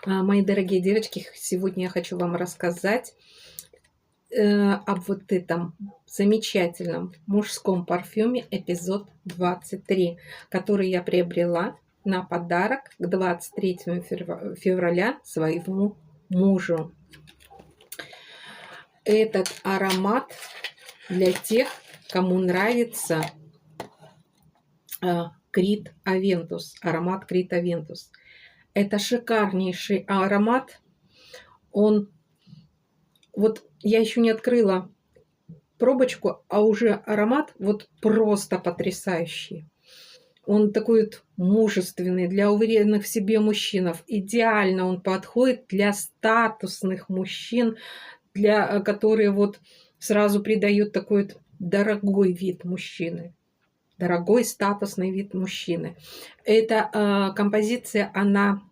Мои дорогие девочки, сегодня я хочу вам рассказать об вот этом замечательном мужском парфюме эпизод 23, который я приобрела на подарок к 23 февраля своему мужу. Этот аромат для тех, кому нравится Крит Авентус, аромат Крит Авентус. Это шикарнейший аромат. Вот я еще не открыла пробочку, а уже аромат вот просто потрясающий. Он такой вот мужественный для уверенных в себе мужчин. Идеально он подходит для статусных мужчин, для которые вот сразу придают такой вот дорогой вид мужчины. Дорогой статусный вид мужчины. Эта композиция, она